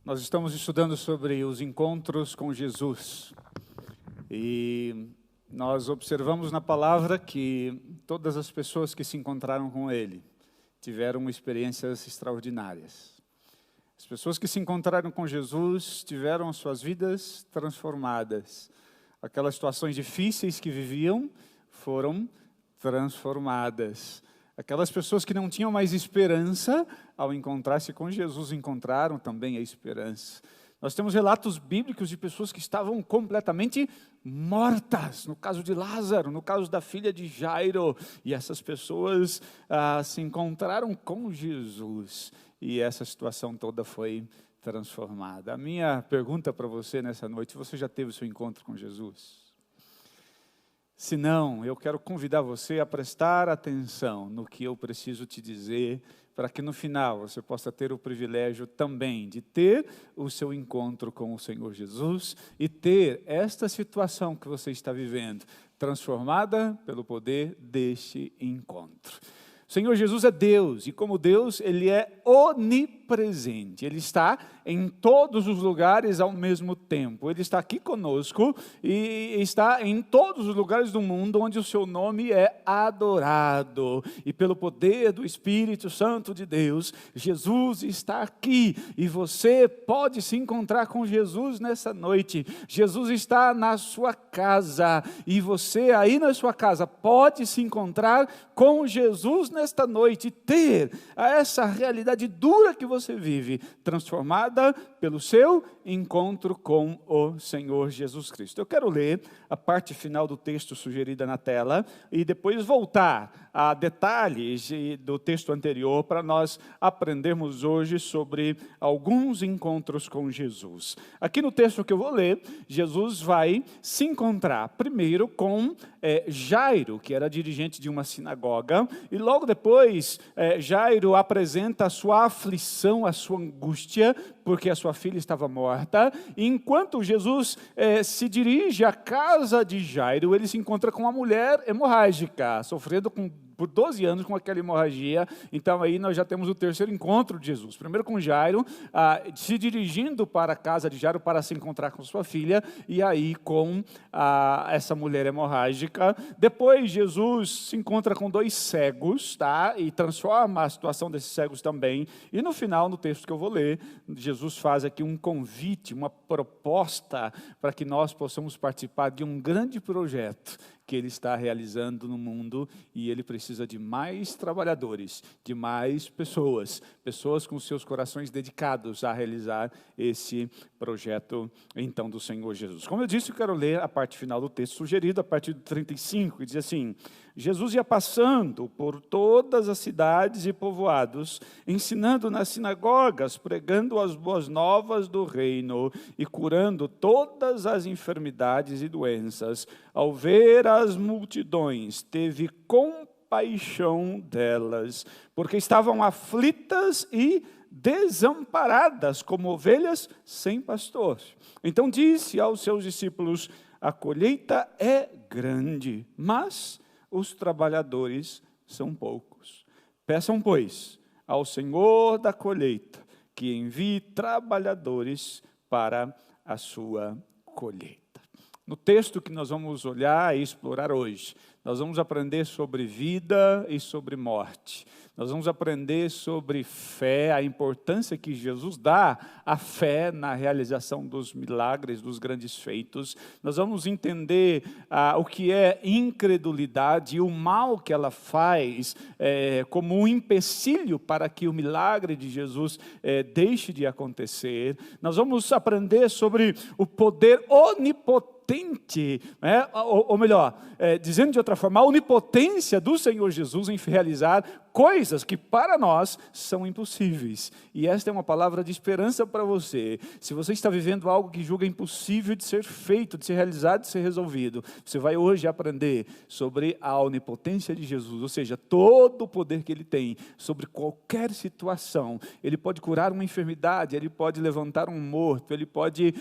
Nós estamos estudando sobre os encontros com Jesus e nós observamos na palavra que todas as pessoas que se encontraram com Ele tiveram experiências extraordinárias. As pessoas que se encontraram com Jesus tiveram as suas vidas transformadas. Aquelas situações difíceis que viviam foram transformadas. Aquelas pessoas que não tinham mais esperança, ao encontrar-se com Jesus, encontraram também a esperança. Nós temos relatos bíblicos de pessoas que estavam completamente mortas, no caso de Lázaro, no caso da filha de Jairo, e essas pessoas se encontraram com Jesus, e essa situação toda foi transformada. A minha pergunta para você nessa noite: você já teve o seu encontro com Jesus? Se não, eu quero convidar você a prestar atenção no que eu preciso te dizer, para que no final você possa ter o privilégio também de ter o seu encontro com o Senhor Jesus e ter esta situação que você está vivendo transformada pelo poder deste encontro. O Senhor Jesus é Deus, e como Deus, Ele é onipresente. Ele está em todos os lugares ao mesmo tempo. Ele está aqui conosco e está em todos os lugares do mundo onde o seu nome é adorado. E pelo poder do Espírito Santo de Deus, Jesus está aqui. E você pode se encontrar com Jesus nessa noite. Jesus está na sua casa. E você aí na sua casa pode se encontrar com Jesus nesta noite, ter essa realidade dura que você vive, transformada pelo seu encontro com o Senhor Jesus Cristo. Eu quero ler a parte final do texto sugerida na tela e depois voltar a detalhes do texto anterior para nós aprendermos hoje sobre alguns encontros com Jesus. Aqui no texto que eu vou ler, Jesus vai se encontrar primeiro com Jairo, que era dirigente de uma sinagoga, e logo depois Jairo apresenta a sua aflição, a sua angústia, porque a sua filha estava morta. E enquanto Jesus se dirige à casa de Jairo, ele se encontra com uma mulher hemorrágica, sofrendo por 12 anos com aquela hemorragia. Então aí nós já temos o terceiro encontro de Jesus. Primeiro com Jairo, se dirigindo para a casa de Jairo para se encontrar com sua filha, e aí com essa mulher hemorrágica. Depois Jesus se encontra com 2 cegos, tá? E transforma a situação desses cegos também. E no final, no texto que eu vou ler, Jesus faz aqui um convite, uma proposta para que nós possamos participar de um grande projeto que Ele está realizando no mundo, e Ele precisa de mais trabalhadores, de mais pessoas com seus corações dedicados a realizar esse projeto, então, do Senhor Jesus. Como eu disse, eu quero ler a parte final do texto sugerido, a partir do 35, que diz assim: Jesus ia passando por todas as cidades e povoados, ensinando nas sinagogas, pregando as boas novas do reino e curando todas as enfermidades e doenças. Ao ver as multidões, teve compaixão delas, porque estavam aflitas e desamparadas, como ovelhas sem pastor. Então disse aos seus discípulos: a colheita é grande, mas os trabalhadores são poucos. Peçam, pois, ao Senhor da colheita que envie trabalhadores para a sua colheita. No texto que nós vamos olhar e explorar hoje, nós vamos aprender sobre vida e sobre morte. Nós vamos aprender sobre fé, a importância que Jesus dá à fé na realização dos milagres, dos grandes feitos. Nós vamos entender o que é incredulidade e o mal que ela faz como um empecilho para que o milagre de Jesus deixe de acontecer. Nós vamos aprender sobre o poder onipotente, né? ou melhor, dizendo de outra forma, a onipotência do Senhor Jesus em realizar coisas que para nós são impossíveis. E esta é uma palavra de esperança para você. Se você está vivendo algo que julga impossível de ser feito, de ser realizado, de ser resolvido, você vai hoje aprender sobre a onipotência de Jesus, ou seja, todo o poder que Ele tem sobre qualquer situação. Ele pode curar uma enfermidade, Ele pode levantar um morto, Ele pode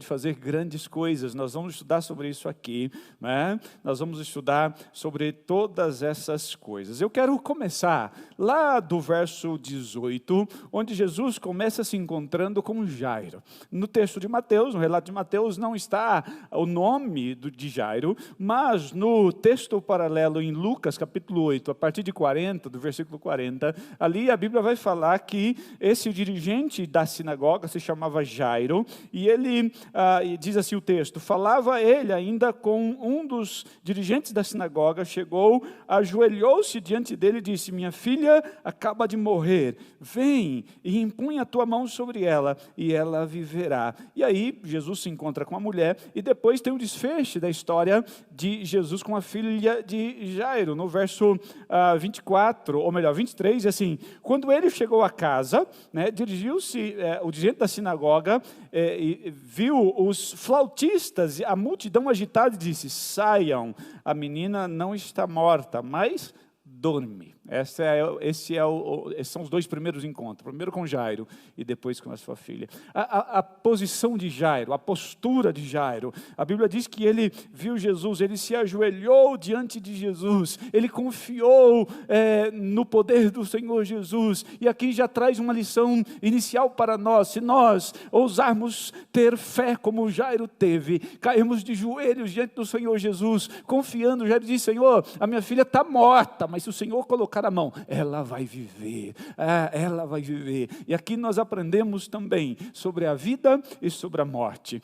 fazer grandes coisas. Nós vamos estudar sobre isso aqui, né? Nós vamos estudar sobre todas essas coisas. Eu quero começar começar lá do verso 18, onde Jesus começa se encontrando com Jairo. No texto de Mateus, no relato de Mateus, não está o nome de Jairo, mas no texto paralelo em Lucas, capítulo 8, a partir de 40, do versículo 40, ali a Bíblia vai falar que esse dirigente da sinagoga se chamava Jairo, e ele, diz assim o texto, falava ele ainda com um dos dirigentes da sinagoga, chegou, ajoelhou-se diante dele e disse: minha filha acaba de morrer, vem e impunha a tua mão sobre ela e ela viverá. E aí Jesus se encontra com a mulher e depois tem o desfecho da história de Jesus com a filha de Jairo, no verso 24, ou melhor, 23, assim, quando ele chegou a casa, né, dirigiu-se, o dirigente da sinagoga, e viu os flautistas, a multidão agitada e disse: saiam, a menina não está morta, mas dorme. Esses são os dois primeiros encontros, primeiro com Jairo e depois com a sua filha. A posição de Jairo, a postura de Jairo, a Bíblia diz que ele viu Jesus, ele se ajoelhou diante de Jesus, ele confiou no poder do Senhor Jesus, e aqui já traz uma lição inicial para nós. Se nós ousarmos ter fé como Jairo teve, cairmos de joelhos diante do Senhor Jesus, confiando, Jairo diz: Senhor, a minha filha está morta, mas se o Senhor colocar a mão, ela vai viver, ela vai viver. E aqui nós aprendemos também sobre a vida e sobre a morte.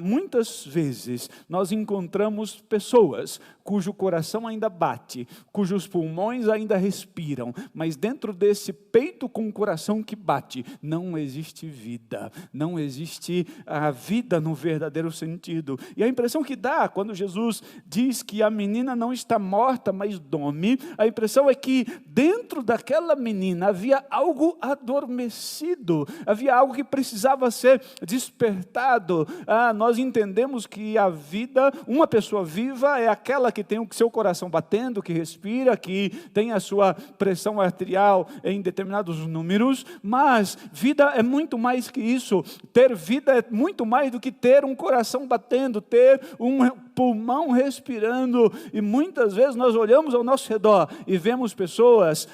Muitas vezes nós encontramos pessoas cujo coração ainda bate, cujos pulmões ainda respiram, mas dentro desse peito com o coração que bate, não existe vida, não existe a vida no verdadeiro sentido. E a impressão que dá quando Jesus diz que a menina não está morta, mas dorme, a impressão é que dentro daquela menina havia algo adormecido, havia algo que precisava ser despertado. Nós entendemos que a vida, uma pessoa viva é aquela que tem o seu coração batendo, que respira, que tem a sua pressão arterial em determinados números, mas vida é muito mais que isso. Ter vida é muito mais do que ter um coração batendo, ter um pulmão respirando, e muitas vezes nós olhamos ao nosso redor e vemos pessoas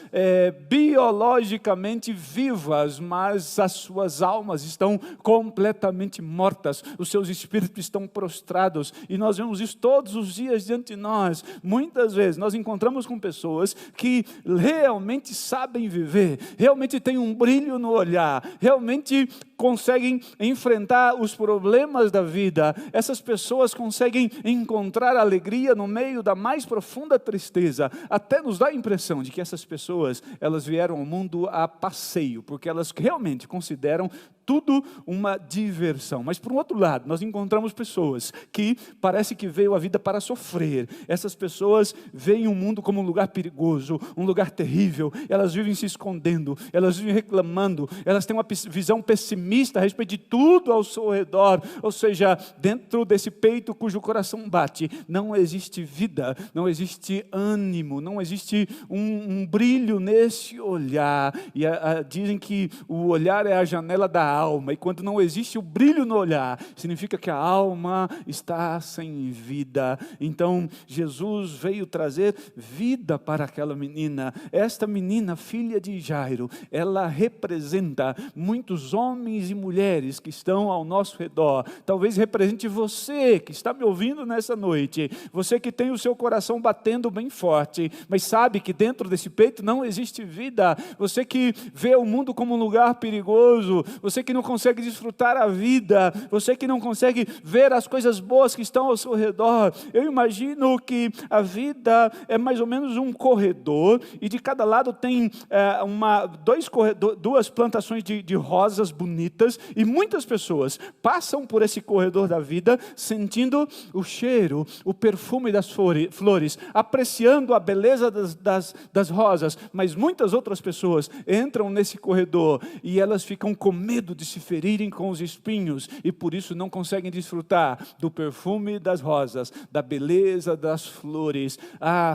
biologicamente vivas, mas as suas almas estão completamente mortas, os seus espíritos estão prostrados, e nós vemos isso todos os dias diante de nós. Muitas vezes nós encontramos com pessoas que realmente sabem viver, realmente têm um brilho no olhar, realmente conseguem enfrentar os problemas da vida. Essas pessoas conseguem encontrar alegria no meio da mais profunda tristeza. Até nos dá a impressão de que essas pessoas, elas vieram ao mundo a passeio, porque elas realmente consideram tudo uma diversão. Mas por um outro lado, nós encontramos pessoas que parece que veio a vida para sofrer. Essas pessoas veem o mundo como um lugar perigoso, um lugar terrível. Elas vivem se escondendo, elas vivem reclamando, elas têm uma visão pessimista a respeito de tudo ao seu redor. Ou seja, dentro desse peito cujo coração bate, não existe vida, não existe ânimo, não existe um brilho nesse olhar. E dizem que o olhar é a janela da alma, e quando não existe o brilho no olhar, significa que a alma está sem vida. Então Jesus veio trazer vida para aquela menina. Esta menina, filha de Jairo, ela representa muitos homens e mulheres que estão ao nosso redor. Talvez represente você que está me ouvindo nessa noite, você que tem o seu coração batendo bem forte, mas sabe que dentro desse peito não existe vida, você que vê o mundo como um lugar perigoso, você que não consegue desfrutar a vida, você que não consegue ver as coisas boas que estão ao seu redor. Eu imagino que a vida é mais ou menos um corredor, e de cada lado tem duas plantações de rosas bonitas, e muitas pessoas passam por esse corredor da vida sentindo o cheiro, o perfume das flores, apreciando a beleza das rosas, mas muitas outras pessoas entram nesse corredor e elas ficam com medo medo de se ferirem com os espinhos e por isso não conseguem desfrutar do perfume das rosas, da beleza das flores.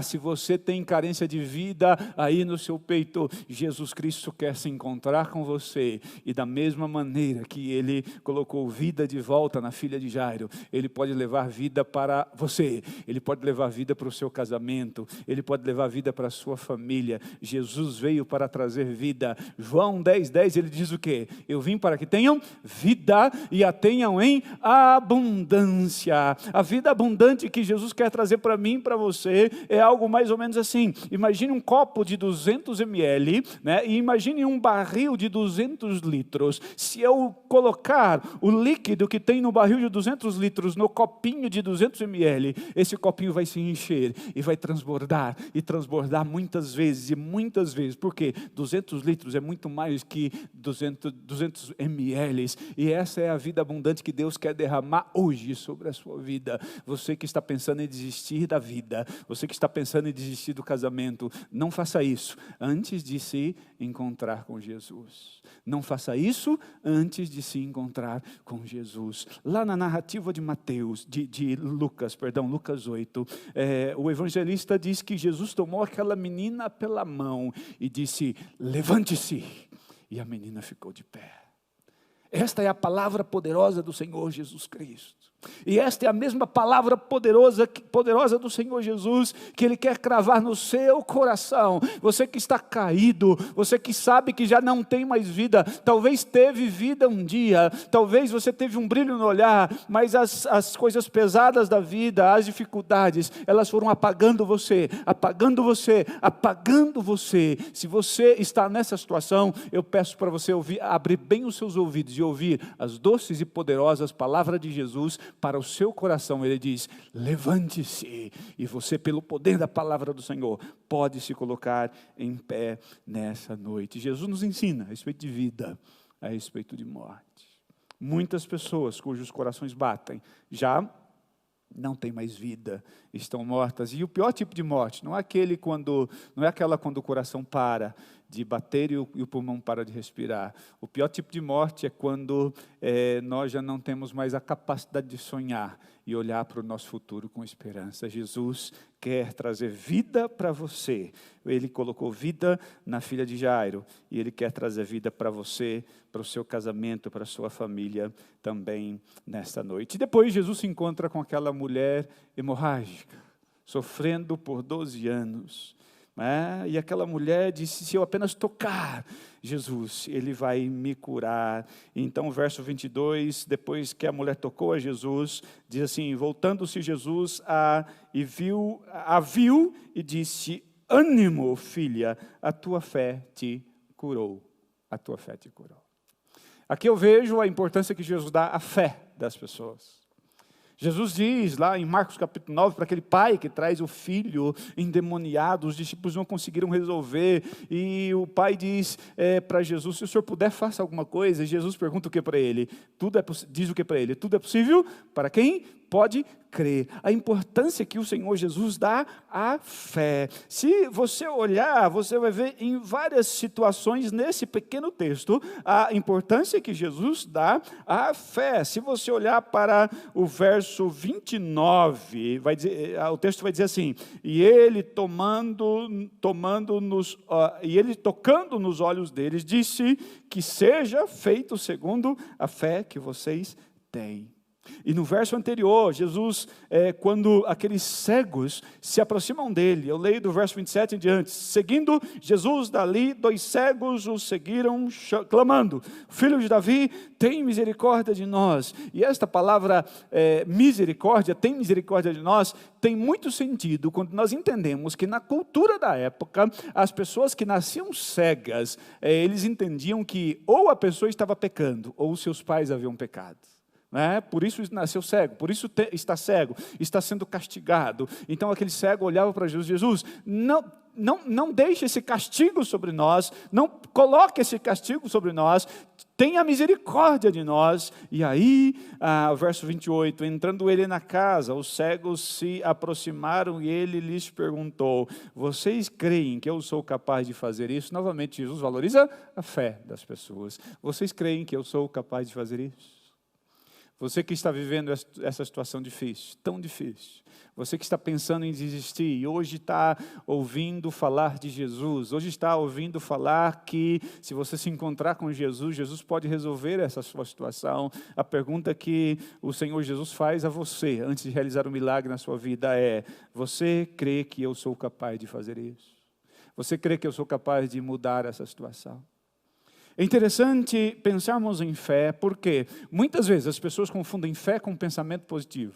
Se você tem carência de vida aí no seu peito, Jesus Cristo quer se encontrar com você e da mesma maneira que Ele colocou vida de volta na filha de Jairo, Ele pode levar vida para você, Ele pode levar vida para o seu casamento, Ele pode levar vida para a sua família. Jesus veio para trazer vida. João 10:10, Ele diz o quê? Eu vim para que tenham vida e a tenham em abundância. A vida abundante que Jesus quer trazer para mim e para você é algo mais ou menos assim. Imagine um copo de 200 ml, né? E imagine um barril de 200 litros. Se eu colocar o líquido que tem no barril de 200 litros no copinho de 200 ml, esse copinho vai se encher e vai transbordar muitas vezes e muitas vezes. Por quê? 200 litros é muito mais que 200 ml. E essa é a vida abundante que Deus quer derramar hoje sobre a sua vida. Você que está pensando em desistir da vida, você que está pensando em desistir do casamento, não faça isso antes de se encontrar com Jesus. Não faça isso antes de se encontrar com Jesus. Lá na narrativa de Lucas 8, o evangelista diz que Jesus tomou aquela menina pela mão e disse: levante-se. E a menina ficou de pé. Esta é a palavra poderosa do Senhor Jesus Cristo. E esta é a mesma palavra poderosa do Senhor Jesus, que Ele quer cravar no seu coração. Você que está caído, você que sabe que já não tem mais vida, talvez teve vida um dia, talvez você teve um brilho no olhar, mas as coisas pesadas da vida, as dificuldades, elas foram apagando você. Se você está nessa situação, eu peço para você abrir bem os seus ouvidos e ouvir as doces e poderosas palavras de Jesus para o seu coração. Ele diz: levante-se, e você, pelo poder da palavra do Senhor, pode se colocar em pé nessa noite. Jesus nos ensina a respeito de vida, a respeito de morte. Muitas pessoas cujos corações batem já não tem mais vida, estão mortas. E o pior tipo de morte não é aquela quando o coração para de bater e o pulmão para de respirar. O pior tipo de morte é quando nós já não temos mais a capacidade de sonhar e olhar para o nosso futuro com esperança. Jesus quer trazer vida para você. Ele colocou vida na filha de Jairo e Ele quer trazer vida para você, para o seu casamento, para a sua família também nesta noite. E depois Jesus se encontra com aquela mulher hemorrágica, sofrendo por 12 anos. E aquela mulher disse: se eu apenas tocar Jesus, Ele vai me curar. Então o verso 22, depois que a mulher tocou a Jesus, diz assim: voltando-se Jesus a viu e disse: ânimo, filha, a tua fé te curou. A tua fé te curou. Aqui eu vejo a importância que Jesus dá à fé das pessoas. Jesus diz lá em Marcos capítulo 9, para aquele pai que traz o filho endemoniado, os discípulos não conseguiram resolver, e o pai diz para Jesus: se o senhor puder, faça alguma coisa. E Jesus pergunta o que para ele? Diz o que para ele? Tudo é possível para quem pode crer. A importância que o Senhor Jesus dá à fé. Se você olhar, você vai ver em várias situações nesse pequeno texto a importância que Jesus dá à fé. Se você olhar para o verso 29, o texto vai dizer assim: e ele tocando nos olhos deles, disse: que seja feito segundo a fé que vocês têm. E no verso anterior, Jesus, quando aqueles cegos se aproximam dele, eu leio do verso 27 em diante: seguindo Jesus dali, 2 cegos o seguiram, clamando: filho de Davi, tem misericórdia de nós. E esta palavra misericórdia, tem misericórdia de nós, tem muito sentido quando nós entendemos que na cultura da época, as pessoas que nasciam cegas, eles entendiam que ou a pessoa estava pecando, ou os seus pais haviam pecado. Por isso nasceu cego, por isso está cego, está sendo castigado. Então aquele cego olhava para Jesus: Jesus, não deixe esse castigo sobre nós, não coloque esse castigo sobre nós, tenha misericórdia de nós. E aí, o verso 28, entrando ele na casa, os cegos se aproximaram e ele lhes perguntou: vocês creem que eu sou capaz de fazer isso? Novamente, Jesus valoriza a fé das pessoas. Vocês creem que eu sou capaz de fazer isso? Você que está vivendo essa situação difícil, tão difícil, você que está pensando em desistir, hoje está ouvindo falar de Jesus, hoje está ouvindo falar que se você se encontrar com Jesus, Jesus pode resolver essa sua situação. A pergunta que o Senhor Jesus faz a você, antes de realizar um milagre na sua vida é: você crê que eu sou capaz de fazer isso? Você crê que eu sou capaz de mudar essa situação? É interessante pensarmos em fé, porque muitas vezes as pessoas confundem fé com pensamento positivo.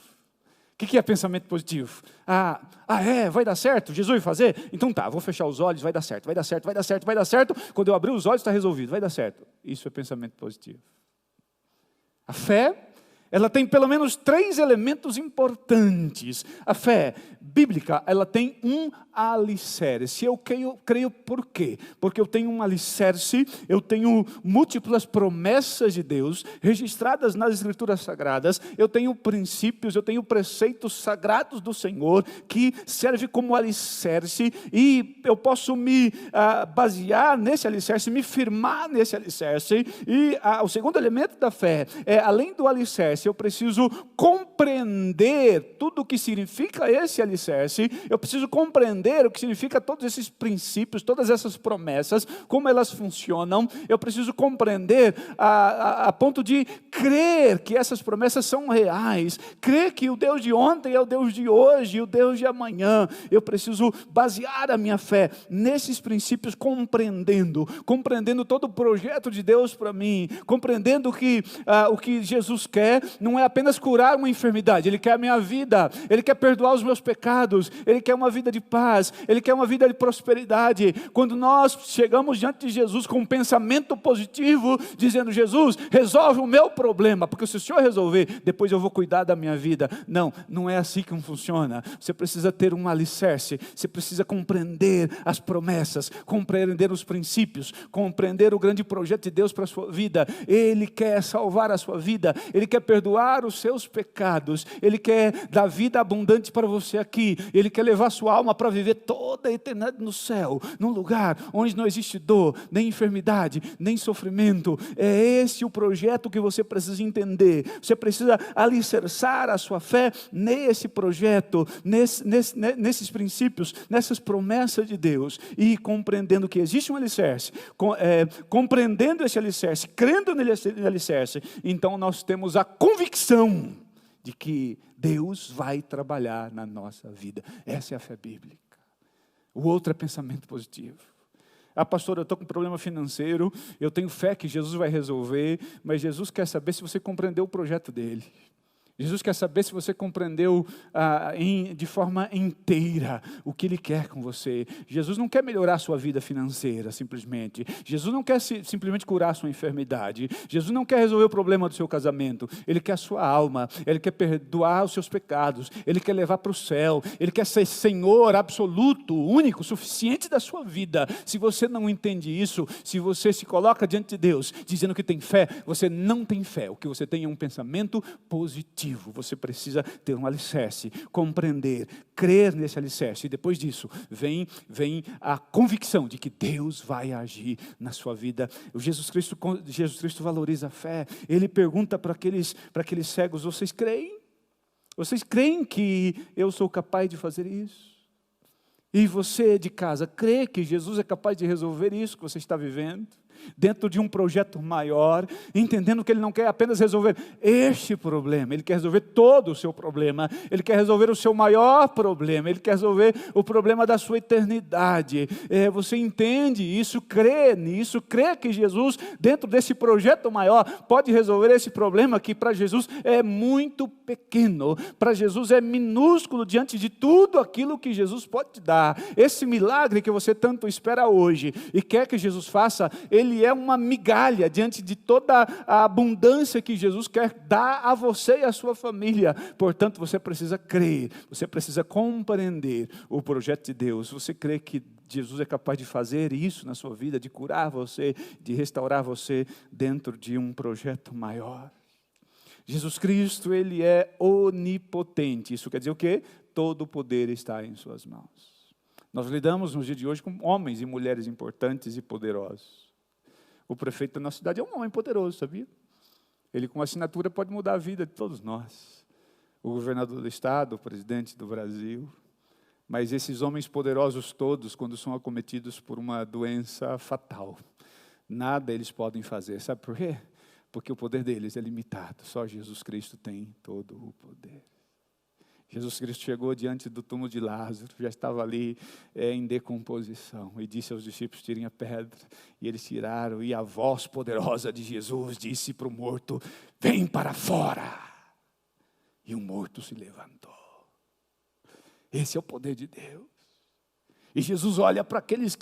O que é pensamento positivo? Vai dar certo? Jesus vai fazer? Então tá, vou fechar os olhos, vai dar certo, vai dar certo, vai dar certo, vai dar certo. Quando eu abrir os olhos está resolvido, vai dar certo. Isso é pensamento positivo. A fé, ela tem pelo menos 3 elementos importantes. A fé bíblica, ela tem um alicerce. Eu creio por quê? Porque eu tenho um alicerce, eu tenho múltiplas promessas de Deus registradas nas Escrituras Sagradas, eu tenho princípios, eu tenho preceitos sagrados do Senhor que servem como alicerce, e eu posso me basear nesse alicerce, me firmar nesse alicerce. E o segundo elemento da fé é, além do alicerce, eu preciso compreender tudo o que significa esse alicerce, eu preciso compreender o que significa todos esses princípios, todas essas promessas, como elas funcionam. Eu preciso compreender a ponto de crer que essas promessas são reais, crer que o Deus de ontem é o Deus de hoje e o Deus de amanhã. Eu preciso basear a minha fé nesses princípios, compreendendo todo o projeto de Deus para mim, compreendendo que o que Jesus quer não é apenas curar uma enfermidade, Ele quer a minha vida, Ele quer perdoar os meus pecados, Ele quer uma vida de paz, Ele quer uma vida de prosperidade. Quando nós chegamos diante de Jesus com um pensamento positivo, dizendo: Jesus, resolve o meu problema, porque se o Senhor resolver, depois eu vou cuidar da minha vida. Não é assim que funciona. Você precisa ter um alicerce, você precisa compreender as promessas, compreender os princípios, compreender o grande projeto de Deus para a sua vida. Ele quer salvar a sua vida, Ele quer perdoar os seus pecados, Ele quer dar vida abundante para você aqui, Ele quer levar sua alma para viver toda a eternidade no céu, num lugar onde não existe dor, nem enfermidade, nem sofrimento. É esse o projeto que você precisa entender. Você precisa alicerçar a sua fé nesse projeto, nesses princípios, nessas promessas de Deus, e compreendendo que existe um alicerce, compreendendo esse alicerce, crendo nesse alicerce, então nós temos a convicção de que Deus vai trabalhar na nossa vida. Essa é a fé bíblica. O outro é pensamento positivo. Pastor, eu estou com um problema financeiro, eu tenho fé que Jesus vai resolver, mas Jesus quer saber se você compreendeu o projeto dele. Jesus quer saber se você compreendeu de forma inteira o que Ele quer com você. Jesus não quer melhorar a sua vida financeira simplesmente. Jesus não quer simplesmente curar a sua enfermidade. Jesus não quer resolver o problema do seu casamento. Ele quer a sua alma. Ele quer perdoar os seus pecados. Ele quer levar para o céu. Ele quer ser Senhor absoluto, único, suficiente da sua vida. Se você não entende isso, se você se coloca diante de Deus dizendo que tem fé, você não tem fé. O que você tem é um pensamento positivo. Você precisa ter um alicerce, compreender, crer nesse alicerce, e depois disso vem a convicção de que Deus vai agir na sua vida. Jesus Cristo valoriza a fé. Ele pergunta para aqueles cegos: vocês creem? Vocês creem que eu sou capaz de fazer isso? E você de casa, crê que Jesus é capaz de resolver isso que você está vivendo? Dentro de um projeto maior, entendendo que Ele não quer apenas resolver este problema, Ele quer resolver todo o seu problema, Ele quer resolver o seu maior problema, Ele quer resolver o problema da sua eternidade. Você entende isso, crê nisso, crê que Jesus, dentro desse projeto maior, pode resolver esse problema que para Jesus é muito pequeno, para Jesus é minúsculo diante de tudo aquilo que Jesus pode te dar. Esse milagre que você tanto espera hoje e quer que Jesus faça, ele é uma migalha diante de toda a abundância que Jesus quer dar a você e a sua família. Portanto, você precisa crer, você precisa compreender o projeto de Deus. Você crê que Jesus é capaz de fazer isso na sua vida, de curar você, de restaurar você dentro de um projeto maior. Jesus Cristo, Ele é onipotente. Isso quer dizer o quê? Todo o poder está em suas mãos. Nós lidamos no dia de hoje com homens e mulheres importantes e poderosos. O prefeito da nossa cidade é um homem poderoso, sabia? Ele com assinatura pode mudar a vida de todos nós. O governador do estado, o presidente do Brasil. Mas esses homens poderosos todos, quando são acometidos por uma doença fatal, nada eles podem fazer. Sabe por quê? Porque o poder deles é limitado. Só Jesus Cristo tem todo o poder. Jesus Cristo chegou diante do túmulo de Lázaro, já estava ali em decomposição, e disse aos discípulos: tirem a pedra. E eles tiraram, e a voz poderosa de Jesus disse para o morto: vem para fora. E o morto se levantou. Esse é o poder de Deus. E Jesus olha para aqueles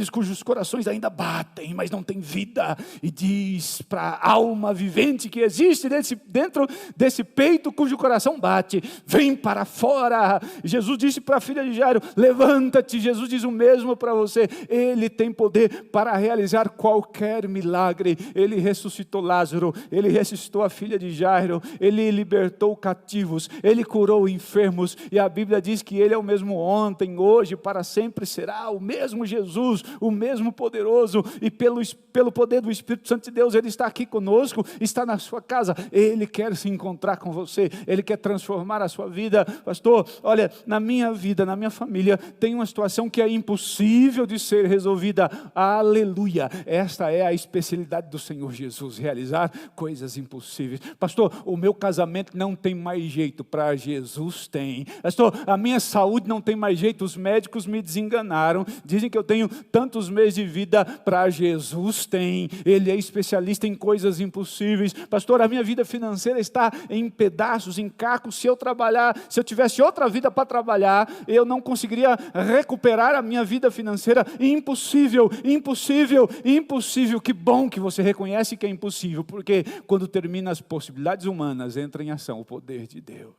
cujos corações ainda batem, mas não têm vida, e diz para a alma vivente que existe dentro desse peito cujo coração bate: vem para fora. Jesus disse para a filha de Jairo: levanta-te. Jesus diz o mesmo para você. Ele tem poder para realizar qualquer milagre. Ele ressuscitou Lázaro, Ele ressuscitou a filha de Jairo, Ele libertou cativos, Ele curou enfermos, e a Bíblia diz que Ele é o mesmo ontem, hoje, para sempre será o mesmo Jesus, o mesmo poderoso, e pelo poder do Espírito Santo de Deus, Ele está aqui conosco, está na sua casa. Ele quer se encontrar com você, Ele quer transformar a sua vida. Pastor, olha, na minha vida, na minha família, tem uma situação que é impossível de ser resolvida. Aleluia, esta é a especialidade do Senhor Jesus, realizar coisas impossíveis. Pastor, o meu casamento não tem mais jeito, para Jesus tem. Pastor, a minha saúde não tem mais jeito, os médicos me desenganaram, dizem que eu tenho tantos meses de vida, para Jesus tem. Ele é especialista em coisas impossíveis. Pastor, a minha vida financeira está em pedaços, em cacos. Se eu tivesse outra vida para trabalhar, eu não conseguiria recuperar a minha vida financeira. Impossível, impossível, impossível. Que bom que você reconhece que é impossível, porque quando termina as possibilidades humanas, entra em ação o poder de Deus.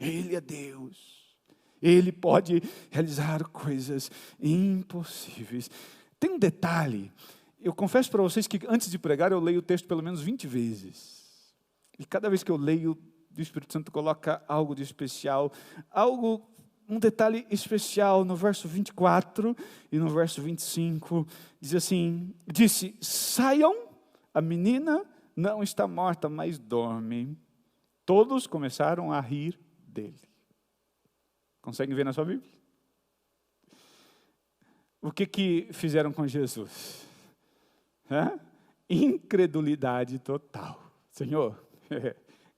Ele é Deus. Ele pode realizar coisas impossíveis. Tem um detalhe, eu confesso para vocês que antes de pregar eu leio o texto pelo menos 20 vezes. E cada vez que eu leio, o Espírito Santo coloca algo de especial, um detalhe especial no verso 24 e no verso 25. Diz assim: disse, saiam, a menina não está morta, mas dorme. Todos começaram a rir dele. Conseguem ver na sua Bíblia? O que fizeram com Jesus? Incredulidade total. Senhor,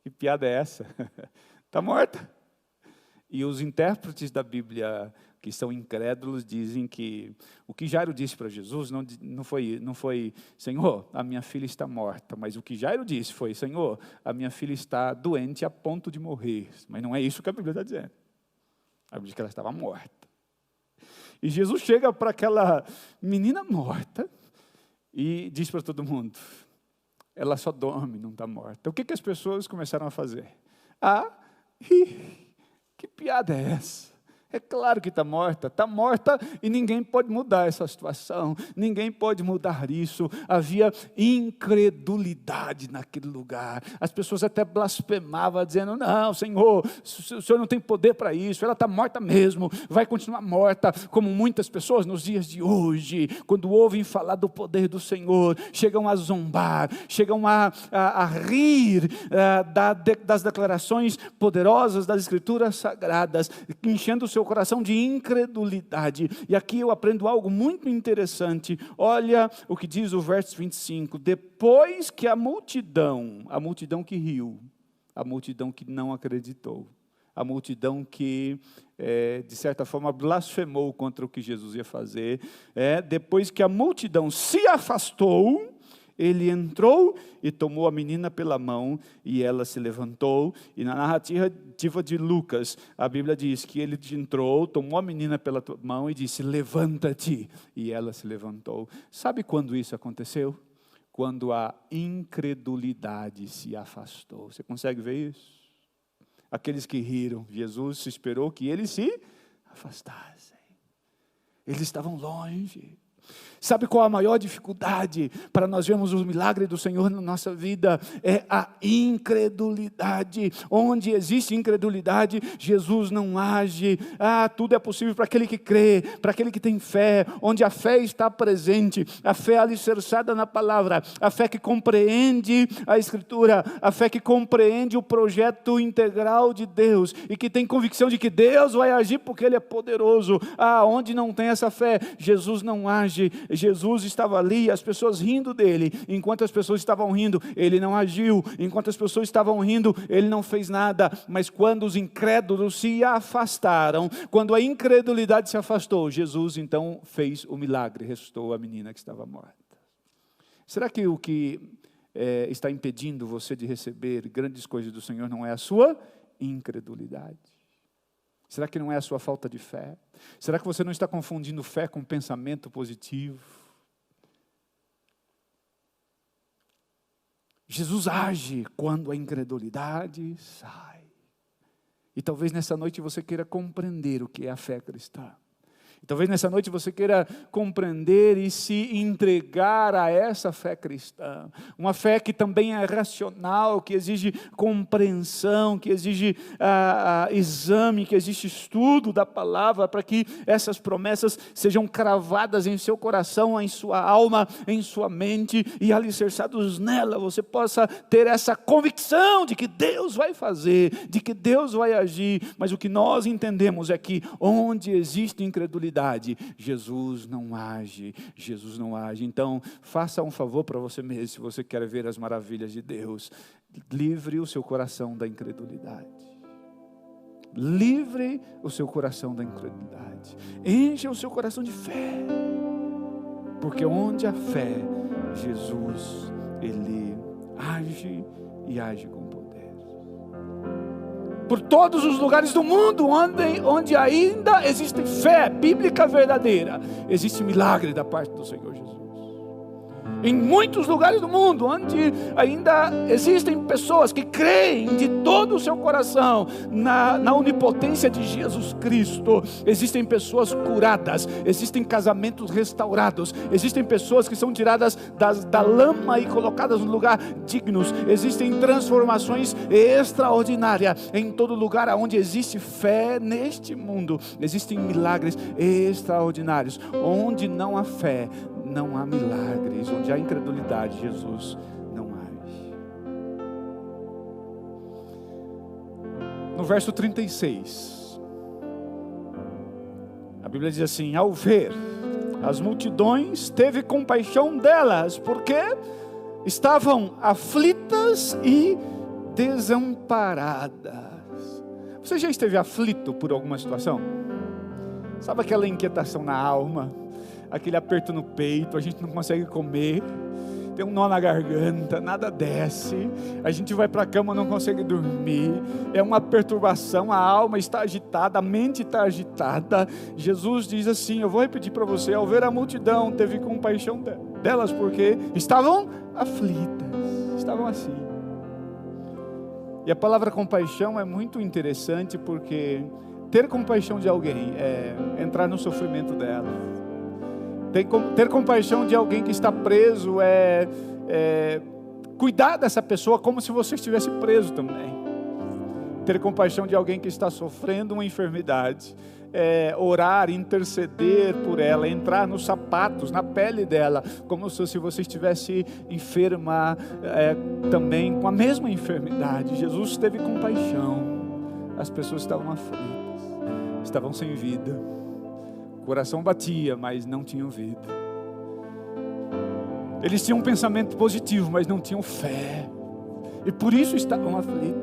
que piada é essa? Está morta. E os intérpretes da Bíblia, que são incrédulos, dizem que o que Jairo disse para Jesus não foi Senhor, a minha filha está morta, mas o que Jairo disse foi: Senhor, a minha filha está doente a ponto de morrer. Mas não é isso que a Bíblia está dizendo. A Bíblia diz que ela estava morta. E Jesus chega para aquela menina morta e diz para todo mundo: ela só dorme, não está morta. O que as pessoas começaram a fazer? Que piada é essa? É claro que está morta e ninguém pode mudar essa situação, ninguém pode mudar isso. Havia incredulidade naquele lugar, as pessoas até blasfemavam, dizendo: não, Senhor, o Senhor não tem poder para isso, ela está morta mesmo, vai continuar morta. Como muitas pessoas nos dias de hoje, quando ouvem falar do poder do Senhor, chegam a zombar, chegam a rir das declarações poderosas das Escrituras Sagradas, enchendo o seu coração de incredulidade. E aqui eu aprendo algo muito interessante. Olha o que diz o verso 25. Depois que a multidão que riu, a multidão que não acreditou, a multidão que, de certa forma, blasfemou contra o que Jesus ia fazer, depois que a multidão se afastou, ele entrou e tomou a menina pela mão, e ela se levantou. E na narrativa de Lucas, a Bíblia diz que ele entrou, tomou a menina pela mão e disse: levanta-te. E ela se levantou. Sabe quando isso aconteceu? Quando a incredulidade se afastou. Você consegue ver isso? Aqueles que riram, Jesus esperou que eles se afastassem. Eles estavam longe. Sabe qual a maior dificuldade para nós vermos o milagre do Senhor na nossa vida? É a incredulidade. Onde existe incredulidade, Jesus não age. Tudo é possível para aquele que crê, para aquele que tem fé. Onde a fé está presente, a fé alicerçada na palavra, a fé que compreende a Escritura, a fé que compreende o projeto integral de Deus e que tem convicção de que Deus vai agir porque Ele é poderoso. Onde não tem essa fé, Jesus não age. Jesus estava ali, as pessoas rindo dele. Enquanto as pessoas estavam rindo, ele não agiu. Enquanto as pessoas estavam rindo, ele não fez nada. Mas quando os incrédulos se afastaram, quando a incredulidade se afastou, Jesus então fez o milagre, ressuscitou a menina que estava morta. Será que o que está impedindo você de receber grandes coisas do Senhor não é a sua incredulidade? Será que não é a sua falta de fé? Será que você não está confundindo fé com pensamento positivo? Jesus age quando a incredulidade sai. E talvez nessa noite você queira compreender o que é a fé cristã. Talvez nessa noite você queira compreender e se entregar a essa fé cristã. Uma fé que também é racional, que exige compreensão, que exige exame, que exige estudo da palavra, para que essas promessas sejam cravadas em seu coração, em sua alma, em sua mente e alicerçados nela. Você possa ter essa convicção de que Deus vai fazer, de que Deus vai agir. Mas o que nós entendemos é que onde existe incredulidade, Jesus não age, Jesus não age. Então, faça um favor para você mesmo, se você quer ver as maravilhas de Deus, livre o seu coração da incredulidade. Livre o seu coração da incredulidade. Encha o seu coração de fé. Porque onde há fé, Jesus, Ele age e age com poder. Por todos os lugares do mundo onde ainda existe fé bíblica verdadeira, existe milagre da parte do Senhor Jesus. Em muitos lugares do mundo, onde ainda existem pessoas que creem de todo o seu coração na onipotência de Jesus Cristo, existem pessoas curadas, existem casamentos restaurados, existem pessoas que são tiradas da lama e colocadas no lugar dignos, existem transformações extraordinárias. Em todo lugar onde existe fé neste mundo, existem milagres extraordinários. Onde não há fé, não há milagres. Onde há incredulidade, Jesus não age. No verso 36, a Bíblia diz assim: ao ver as multidões, teve compaixão delas, porque estavam aflitas e desamparadas. Você já esteve aflito por alguma situação? Sabe aquela inquietação na alma? Aquele aperto no peito, a gente não consegue comer, tem um nó na garganta, nada desce, a gente vai para a cama, não consegue dormir, é uma perturbação, a alma está agitada, a mente está agitada. Jesus diz assim, eu vou repetir para você: ao ver a multidão, teve compaixão delas, porque estavam aflitas, estavam assim. E a palavra compaixão é muito interessante, porque ter compaixão de alguém é entrar no sofrimento dela. Ter compaixão de alguém que está preso é cuidar dessa pessoa como se você estivesse preso também. Ter compaixão de alguém que está sofrendo uma enfermidade, orar, interceder por ela, entrar nos sapatos, na pele dela, como se você estivesse enferma também com a mesma enfermidade. Jesus teve compaixão. As pessoas estavam aflitas, estavam sem vida. O coração batia, mas não tinham vida. Eles tinham um pensamento positivo, mas não tinham fé. E por isso estavam aflitos.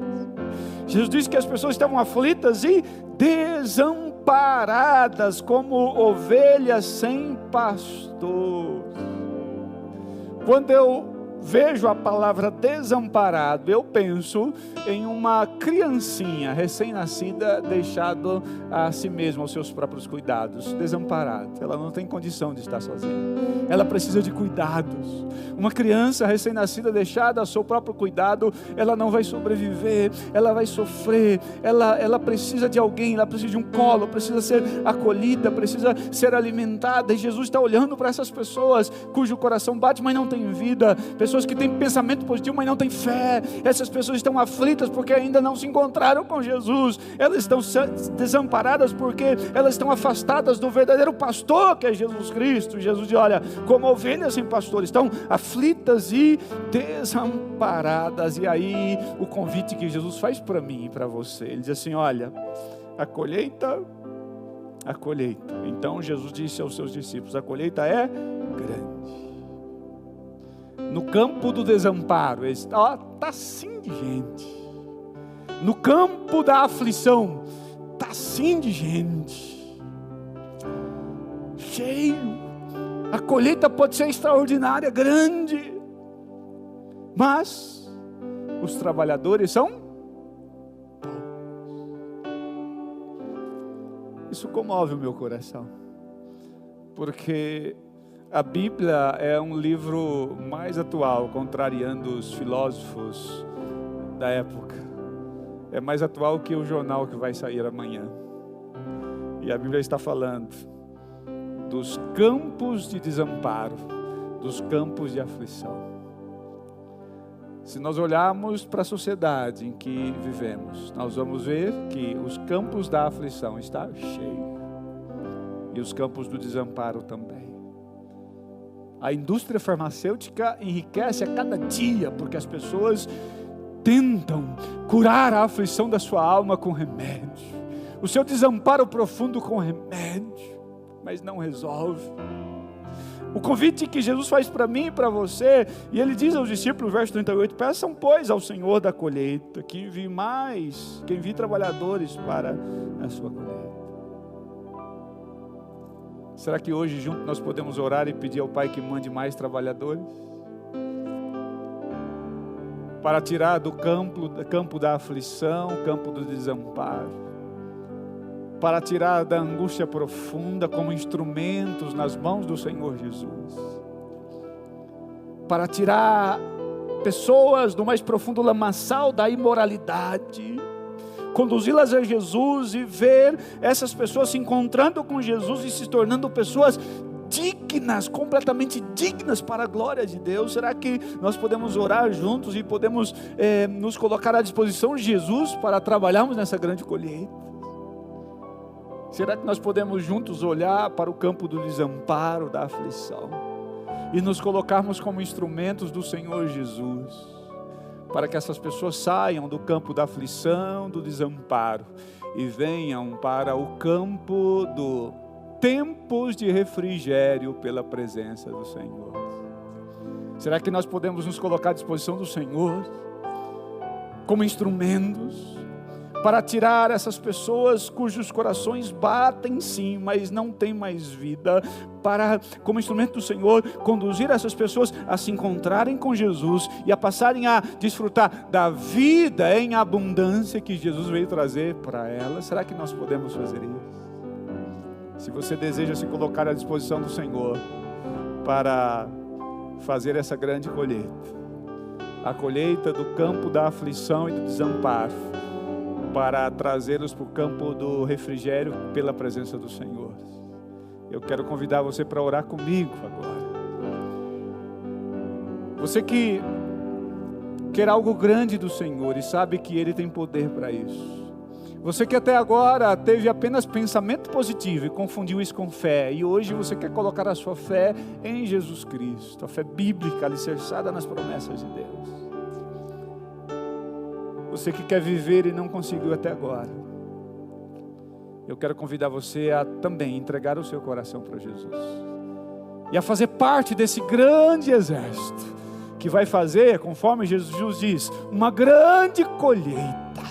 Jesus disse que as pessoas estavam aflitas e desamparadas, como ovelhas sem pastor. Quando eu vejo a palavra desamparado, eu penso em uma criancinha recém-nascida deixado a si mesma, aos seus próprios cuidados, desamparado. Ela não tem condição de estar sozinha, ela precisa de cuidados. Uma criança recém-nascida deixada ao seu próprio cuidado, ela não vai sobreviver, ela vai sofrer, ela precisa de alguém, ela precisa de um colo, precisa ser acolhida, precisa ser alimentada. E Jesus está olhando para essas pessoas cujo coração bate, mas não tem vida, pessoas que têm pensamento positivo, mas não têm fé. Essas pessoas estão aflitas porque ainda não se encontraram com Jesus, elas estão desamparadas porque elas estão afastadas do verdadeiro pastor, que é Jesus Cristo. Jesus diz: olha, como ovelhas sem pastor, estão aflitas e desamparadas. E aí o convite que Jesus faz para mim e para você, ele diz assim: olha, a colheita. Então Jesus disse aos seus discípulos: a colheita é grande. No campo do desamparo está assim de gente. No campo da aflição está assim de gente. Cheio. A colheita pode ser extraordinária, grande, mas os trabalhadores são poucos. Isso comove o meu coração, porque a Bíblia é um livro mais atual, contrariando os filósofos da época. É mais atual que o jornal que vai sair amanhã. E a Bíblia está falando dos campos de desamparo, dos campos de aflição. Se nós olharmos para a sociedade em que vivemos, nós vamos ver que os campos da aflição estão cheios, e os campos do desamparo também. A indústria farmacêutica enriquece a cada dia, porque as pessoas tentam curar a aflição da sua alma com remédio, o seu desamparo profundo com remédio, mas não resolve. O convite que Jesus faz para mim e para você, e ele diz aos discípulos, verso 38, peçam pois ao Senhor da colheita, que envie trabalhadores para a sua colheita. Será que hoje juntos nós podemos orar e pedir ao Pai que mande mais trabalhadores? Para tirar do campo da aflição, campo do desamparo, para tirar da angústia profunda como instrumentos nas mãos do Senhor Jesus, para tirar pessoas do mais profundo lamaçal da imoralidade, conduzi-las a Jesus e ver essas pessoas se encontrando com Jesus e se tornando pessoas dignas, completamente dignas para a glória de Deus. Será que nós podemos orar juntos e podemos nos colocar à disposição de Jesus para trabalharmos nessa grande colheita? Será que nós podemos juntos olhar para o campo do desamparo, da aflição, e nos colocarmos como instrumentos do Senhor Jesus, para que essas pessoas saiam do campo da aflição, do desamparo, e venham para o campo do tempos de refrigério pela presença do Senhor? Será que nós podemos nos colocar à disposição do Senhor como instrumentos para tirar essas pessoas cujos corações batem sim, mas não têm mais vida, para, como instrumento do Senhor, conduzir essas pessoas a se encontrarem com Jesus e a passarem a desfrutar da vida em abundância que Jesus veio trazer para elas? Será que nós podemos fazer isso? Se você deseja se colocar à disposição do Senhor para fazer essa grande colheita, a colheita do campo da aflição e do desamparo, para trazê-los para o campo do refrigério pela presença do Senhor, eu quero convidar você para orar comigo agora. Você que quer algo grande do Senhor e sabe que Ele tem poder para isso. Você que até agora teve apenas pensamento positivo e confundiu isso com fé, e hoje você quer colocar a sua fé em Jesus Cristo, a fé bíblica alicerçada nas promessas de Deus. Você que quer viver e não conseguiu até agora, eu quero convidar você a também entregar o seu coração para Jesus e a fazer parte desse grande exército que vai fazer, conforme Jesus diz, uma grande colheita,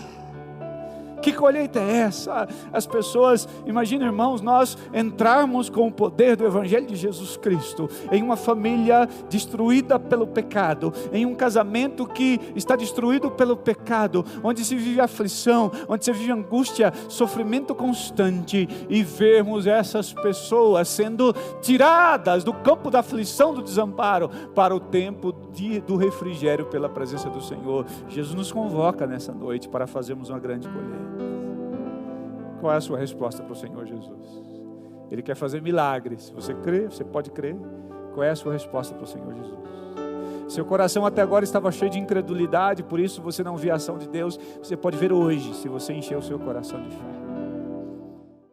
Que colheita é essa? As pessoas, imagina, irmãos, nós entrarmos com o poder do Evangelho de Jesus Cristo em uma família destruída pelo pecado, em um casamento que está destruído pelo pecado, onde se vive aflição, onde se vive angústia, sofrimento constante, e vermos essas pessoas sendo tiradas do campo da aflição, do desamparo, para o tempo do refrigério pela presença do Senhor. Jesus nos convoca nessa noite para fazermos uma grande colheita. Qual é a sua resposta para o Senhor Jesus? Ele quer fazer milagres. Você crê? Você pode crer? Qual é a sua resposta para o Senhor Jesus? Seu coração até agora estava cheio de incredulidade, por isso você não via a ação de Deus. Você pode ver hoje, se você encher o seu coração de fé.